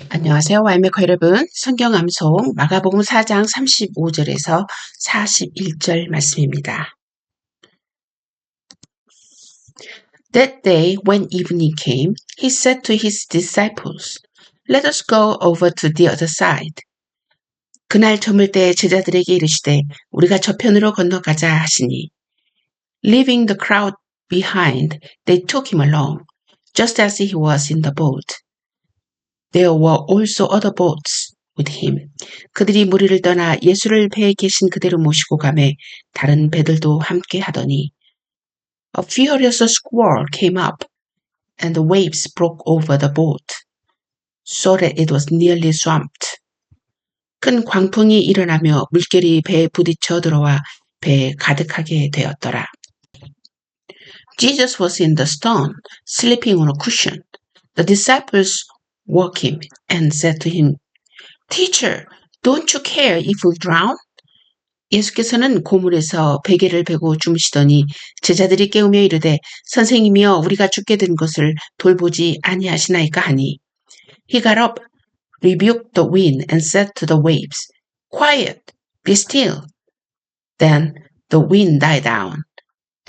안녕하세요. 와이메커 여러분. 성경 암송 마가복음 4장 35절에서 41절 말씀입니다. That day when evening came, he said to his disciples, Let us go over to the other side. 그날 저물 때 제자들에게 이르시되 우리가 저편으로 건너가자 하시니 Leaving the crowd behind, they took him along, just as he was in the boat. There were also other boats with him. 그들이 무리를 떠나 예수를 배에 계신 그대로 모시고 가매 다른 배들도 함께 하더니 A furious squall came up and the waves broke over the boat so that it was nearly swamped. 큰 광풍이 일어나며 물결이 배에 부딪혀 들어와 배에 가득하게 되었더라. Jesus was in the stern, sleeping on a cushion. The disciples woke him and said to him, Teacher, don't you care if we drown? 예수께서는 고물에서 베개를 베고 주무시더니 제자들이 깨우며 이르되 선생님이여 우리가 죽게 된 것을 돌보지 아니하시나이까 하니 He got up, rebuked the wind and said to the waves, Quiet, be still. Then the wind died down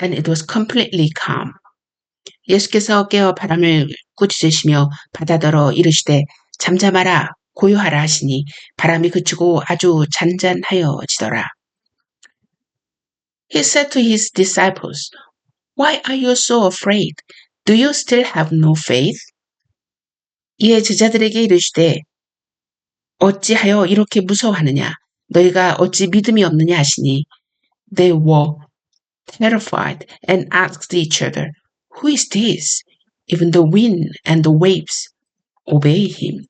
and it was completely calm. 예수께서 깨어 바람을 꾸짖으시며 바다더러 이르시되 잠잠하라 고요하라 하시니 바람이 그치고 아주 잔잔하여지더라. He said to his disciples, Why are you so afraid? Do you still have no faith? 이에 제자들에게 이르시되 어찌하여 이렇게 무서워하느냐? 너희가 어찌 믿음이 없느냐 하시니 They were terrified and asked each other, Who is this? Even the wind and the waves obey him.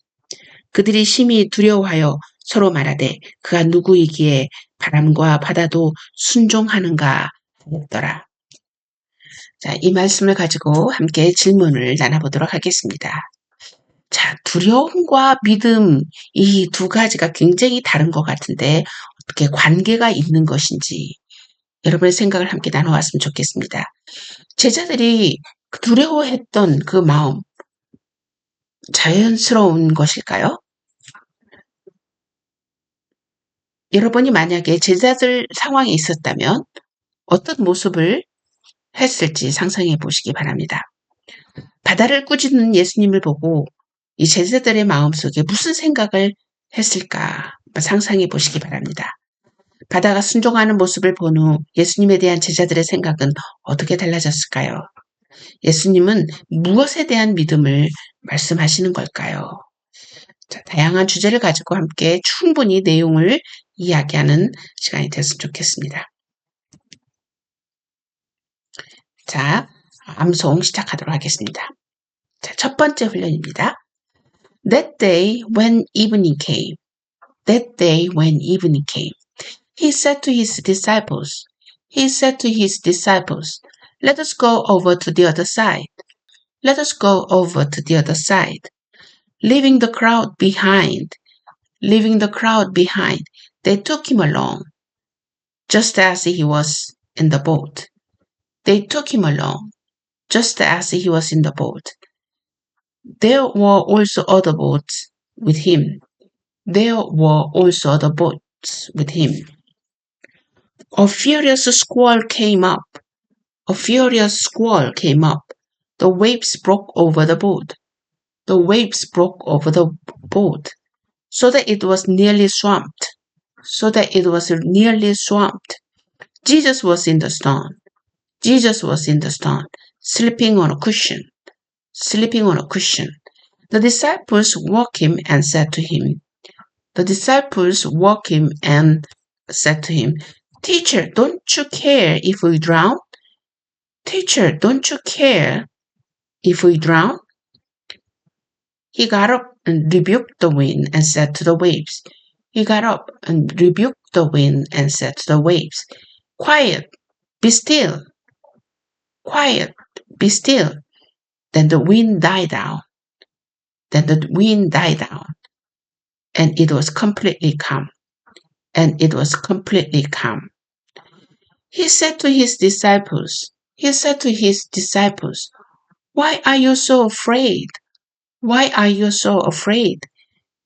그들이 심히 두려워하여 서로 말하되 그가 누구이기에 바람과 바다도 순종하는가 하였더라. 자, 이 말씀을 가지고 함께 질문을 나눠보도록 하겠습니다. 자, 두려움과 믿음 이 두 가지가 굉장히 다른 것 같은데 어떻게 관계가 있는 것인지 여러분의 생각을 함께 나눠봤으면 좋겠습니다. 제자들이 두려워했던 그 마음 자연스러운 것일까요? 여러분이 만약에 제자들 상황에 있었다면 어떤 모습을 했을지 상상해 보시기 바랍니다. 바다를 꾸짖는 예수님을 보고 이 제자들의 마음속에 무슨 생각을 했을까 상상해 보시기 바랍니다. 바다가 순종하는 모습을 본 후 예수님에 대한 제자들의 생각은 어떻게 달라졌을까요? 예수님은 무엇에 대한 믿음을 말씀하시는 걸까요? 자, 다양한 주제를 가지고 함께 충분히 내용을 이야기하는 시간이 됐으면 좋겠습니다. 자, 암송 시작하도록 하겠습니다. 자, 첫 번째 훈련입니다. That day when evening came. That day when evening came. He said to his disciples, Let us go over to the other side. Let us go over to the other side. Leaving the crowd behind, they took him along, just as he was in the boat. They took him along, just as he was in the boat. There were also other boats with him. A furious squall came up. The waves broke over the boat. So that it was nearly swamped. Jesus was in the stern, sleeping on a cushion. The disciples woke him and said to him, Teacher, don't you care if we drown? He got up and rebuked the wind and said to the waves, Quiet, be still. Then the wind died down. And it was completely calm. He said to his disciples, Why are you so afraid?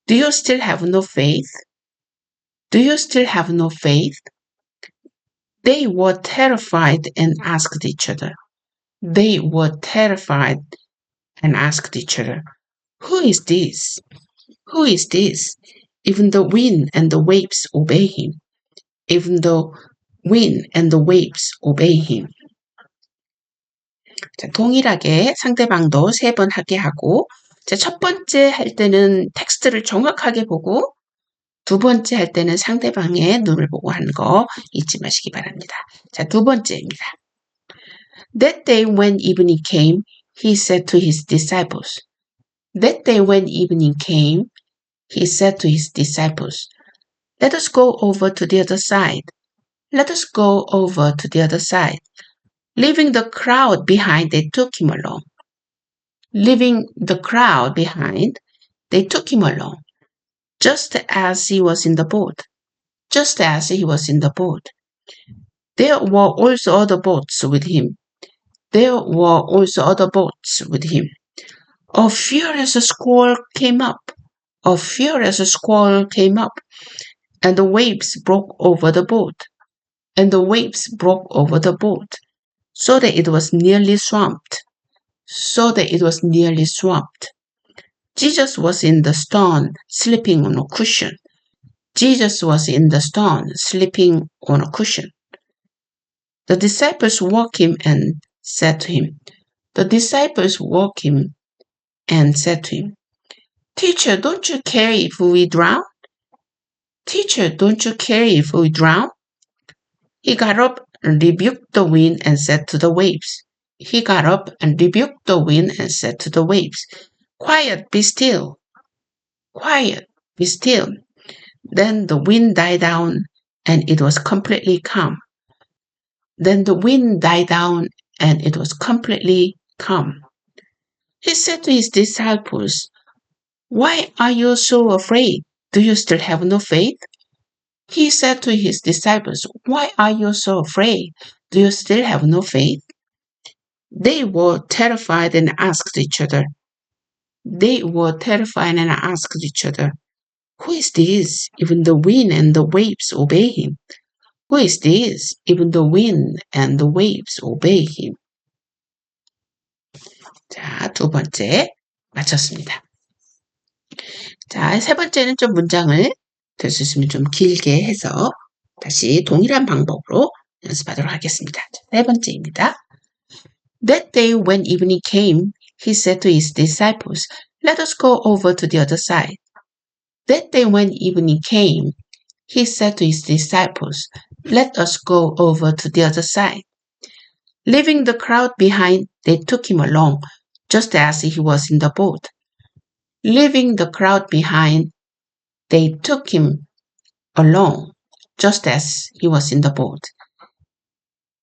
Do you still have no faith? Do you still have no faith? They were terrified and asked each other. They were terrified and asked each other, Who is this? Who is this? Even the wind and the waves obey him. Even the wind and the waves obey him. 자, 동일하게 상대방도 3번 하게 하고, 자, 첫 번째 할 때는 텍스트를 정확하게 보고, 두 번째 할 때는 상대방의 눈을 보고 하는 거 잊지 마시기 바랍니다. 자, 두 번째입니다. That day when evening came, he said to his disciples. That day when evening came, he said to his disciples, Let us go over to the other side. Let us go over to the other side. Leaving the crowd behind, they took him along. Leaving the crowd behind, they took him along, just as he was in the boat. Just as he was in the boat. There were also other boats with him. There were also other boats with him. A furious squall came up. A furious squall came up, and the waves broke over the boat. And the waves broke over the boat, so that it was nearly swamped. So that it was nearly swamped. Jesus was in the stern, sleeping on a cushion. Jesus was in the stern, sleeping on a cushion. The disciples woke him and said to him, The disciples woke him and said to him, Teacher, don't you care if we drown? Teacher, don't you care if we drown? He got up and rebuked the wind and said to the waves. He got up and rebuked the wind and said to the waves, Quiet, be still. Quiet, be still. Then the wind died down and it was completely calm. Then the wind died down and it was completely calm. He said to his disciples, Why are you so afraid? Do you still have no faith? He said to his disciples, Why are you so afraid? Do you still have no faith? They were terrified and asked each other. They were terrified and asked each other, Who is this? Even the wind and the waves obey him. Who is this? Even the wind and the waves obey him. 자, 두 번째 마쳤습니다. 자, 세 번째는 좀 문장을 될 수 있으면 좀 길게 해서 다시 동일한 방법으로 연습하도록 하겠습니다. 자, 세 번째입니다. That day when evening came, he said to his disciples, Let us go over to the other side. That day when evening came, he said to his disciples, Let us go over to the other side. Leaving the crowd behind, they took him along, just as he was in the boat. Leaving the crowd behind, they took him along, just as he was in the boat.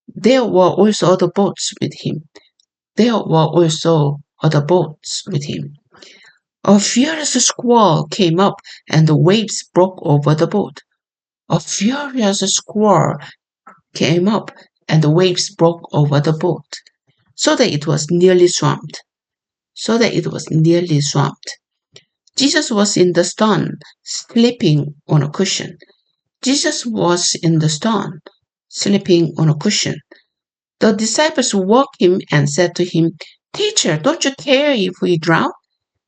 There were also other boats with him. There were also other boats with him. A furious squall came up, and the waves broke over the boat. A furious squall came up, and the waves broke over the boat, so that it was nearly swamped. So that it was nearly swamped. Jesus was in the stern, sleeping on a cushion. Jesus was in the stern, sleeping on a cushion. The disciples woke him and said to him, Teacher, don't you care if we drown?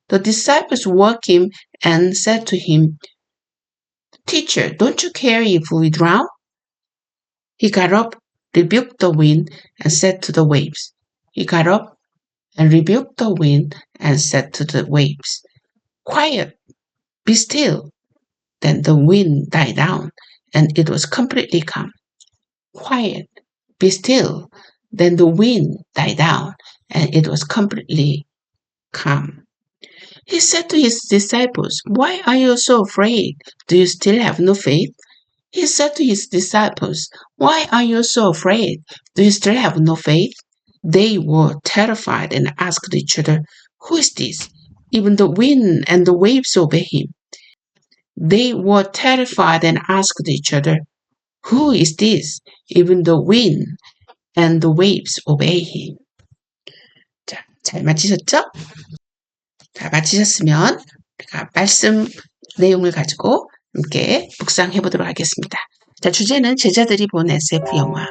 The disciples woke him and said to him, Teacher, don't you care if we drown? He got up, rebuked the wind, and said to the waves. He got up and rebuked the wind and said to the waves, Quiet, be still. Then the wind died down, and it was completely calm. Quiet, be still. Then the wind died down, and it was completely calm. He said to his disciples, Why are you so afraid? Do you still have no faith? He said to his disciples, Why are you so afraid? Do you still have no faith? They were terrified and asked each other, Who is this? Even the wind and the waves obey him. They were terrified and asked each other, Who is this? Even the wind and the waves obey him. 자, 잘 마치셨죠? 자, 마치셨으면 우리가 말씀 내용을 가지고 함께 묵상해 보도록 하겠습니다. 자, 주제는 제자들이 본 SF 영화.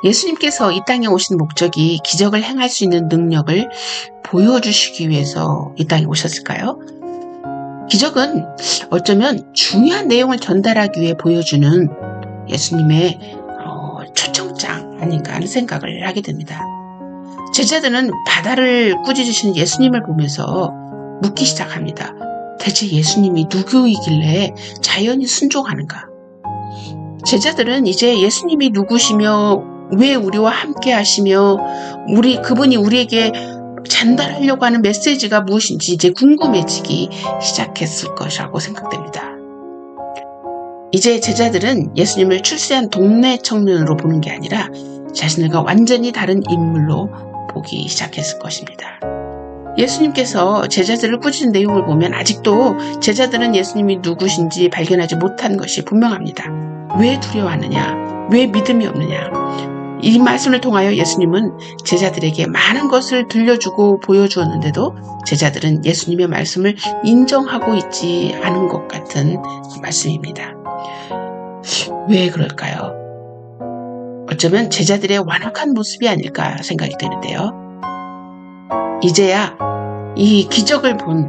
예수님께서 이 땅에 오신 목적이 기적을 행할 수 있는 능력을 보여주시기 위해서 이 땅에 오셨을까요? 기적은 어쩌면 중요한 내용을 전달하기 위해 보여주는 예수님의 초청장 아닌가 하는 생각을 하게 됩니다. 제자들은 바다를 꾸짖으시는 예수님을 보면서 묻기 시작합니다. 대체 예수님이 누구이길래 자연히 순종하는가? 제자들은 이제 예수님이 누구시며 왜 우리와 함께 하시며 그분이 우리에게 전달하려고 하는 메시지가 무엇인지 이제 궁금해지기 시작했을 것이라고 생각됩니다. 이제 제자들은 예수님을 출세한 동네 청년으로 보는 게 아니라 자신들과 완전히 다른 인물로 보기 시작했을 것입니다. 예수님께서 제자들을 꾸짖는 내용을 보면 아직도 제자들은 예수님이 누구신지 발견하지 못한 것이 분명합니다. 왜 두려워하느냐? 왜 믿음이 없느냐? 이 말씀을 통하여 예수님은 제자들에게 많은 것을 들려주고 보여주었는데도 제자들은 예수님의 말씀을 인정하고 있지 않은 것 같은 말씀입니다. 왜 그럴까요? 어쩌면 제자들의 완악한 모습이 아닐까 생각이 되는데요. 이제야 이 기적을 본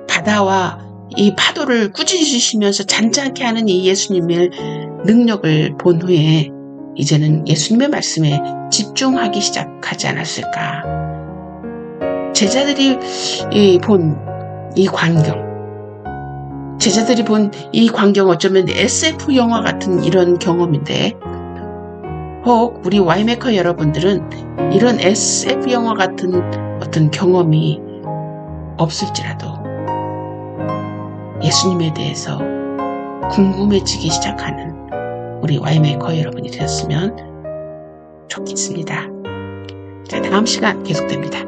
바다와 이 파도를 꾸짖으시면서 잔잔케 하는 이 예수님의 능력을 본 후에 이제는 예수님의 말씀에 집중하기 시작하지 않았을까. 제자들이 본 이 광경, 제자들이 본 이 광경 어쩌면 SF 영화 같은 이런 경험인데 혹 우리 와이메커 여러분들은 이런 SF 영화 같은 어떤 경험이 없을지라도 예수님에 대해서 궁금해지기 시작하는 우리 와이메이커 여러분이 되었으면 좋겠습니다. 자, 다음 시간 계속됩니다.